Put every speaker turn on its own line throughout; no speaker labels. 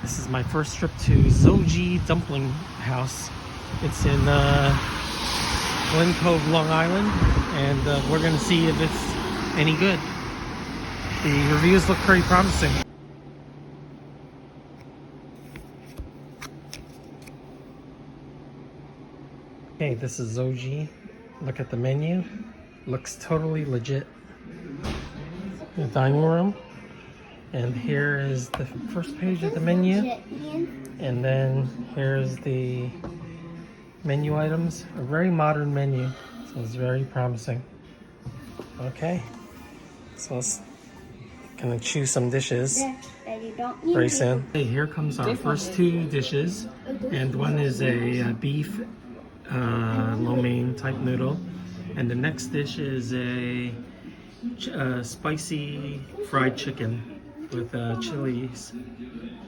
This is my first trip to ZOUJI Dumpling House. It's in Glen Cove, Long Island, and we're gonna see if it's any good. The reviews look pretty promising. Okay, this is ZOUJI. Look at the menu. Looks totally legit. The dining room. And here is the first page of the menu. And then here's the menu items. A very modern menu. So it's very promising. Okay. So let's gonna choose some dishes very soon. Okay, here comes our first two dishes. And one is a beef lo mein type noodle. And the next dish is a spicy fried chicken with chilies,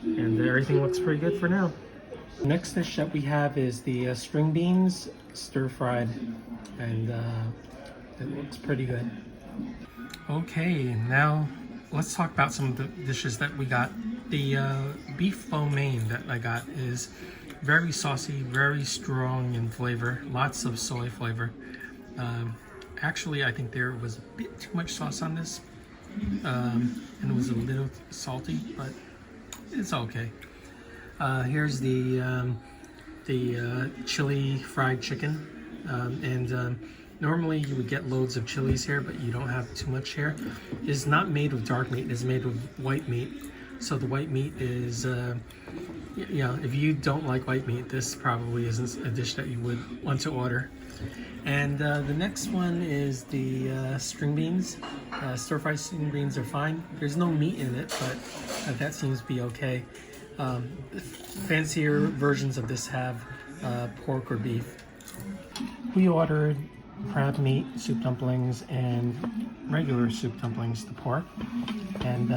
and everything looks pretty good for now. Next dish that we have is the string beans stir fried, and it looks pretty good. Okay, now let's talk about some of the dishes that we got. The beef lo mein that I got is very saucy, very strong in flavor, lots of soy flavor. Actually, I think there was a bit too much sauce on this, and it was a little salty, but it's okay. Here's the chili fried chicken, and normally you would get loads of chilies here, but you don't have too much here. It's not made with dark meat, it's made with white meat. So the white meat is, if you don't like white meat, this probably isn't a dish that you would want to order. And the next one is the string beans. Stir-fried string beans are fine. There's no meat in it, but that seems to be okay. Fancier versions of this have pork or beef. We ordered crab meat soup dumplings and regular soup dumplings, the pork. And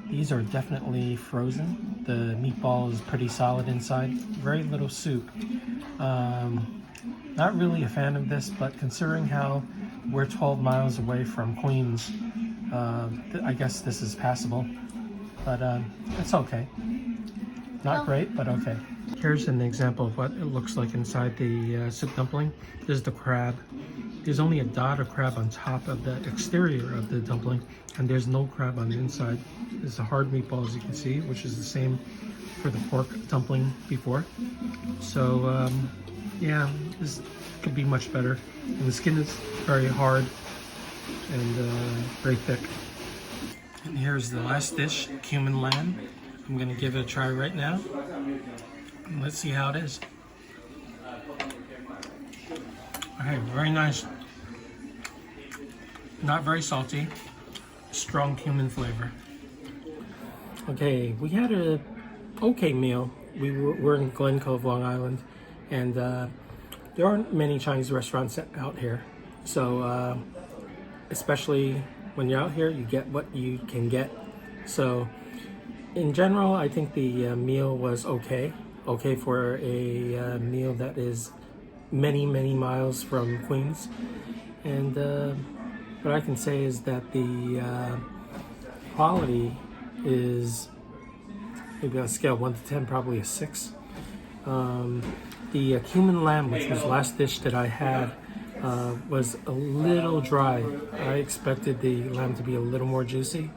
these are definitely frozen. The meatball is pretty solid inside. Very little soup. Not really a fan of this, but considering how we're 12 miles away from Queens, I guess this is passable. But it's okay. Not great, but okay. Here's an example of what it looks like inside the soup dumpling. There's the crab. There's only a dot of crab on top of the exterior of the dumpling, and there's no crab on the inside. There's a hard meatball, as you can see, which is the same for the pork dumpling before. So, yeah, this could be much better. And the skin is very hard and very thick. And here's the last dish, cumin lamb. I'm gonna give it a try right now. And let's see how it is. Okay, very nice. Not very salty. Strong cumin flavor. Okay, we had a okay meal. We're in Glen Cove, Long Island, and there aren't many Chinese restaurants out here. So especially when you're out here, you get what you can get. So in general, I think the meal was okay. Okay for a meal that is many miles from Queens. And what I can say is that the quality is maybe on a scale of 1 to 10, probably a 6. The cumin lamb, which was the last dish that I had, was a little dry. I expected the lamb to be a little more juicy.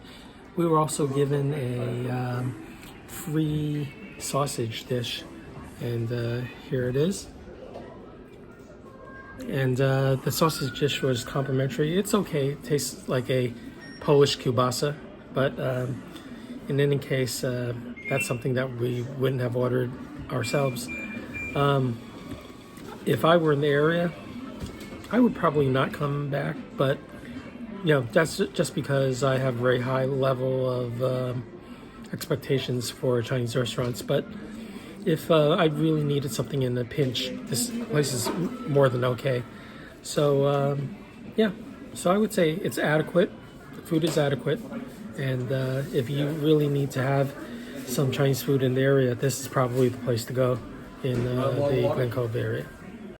We were also given a free sausage dish, and here it is. And the sausage dish was complimentary. It's okay. It tastes like a Polish kielbasa, but in any case, that's something that we wouldn't have ordered ourselves. If I were in the area, I would probably not come back, but that's just because I have a very high level of expectations for Chinese restaurants. But if I really needed something in a pinch, this place is more than okay. So yeah, so I would say it's adequate. The food is adequate, and if you really need to have some Chinese food in the area, this is probably the place to go in the Glen Cove area.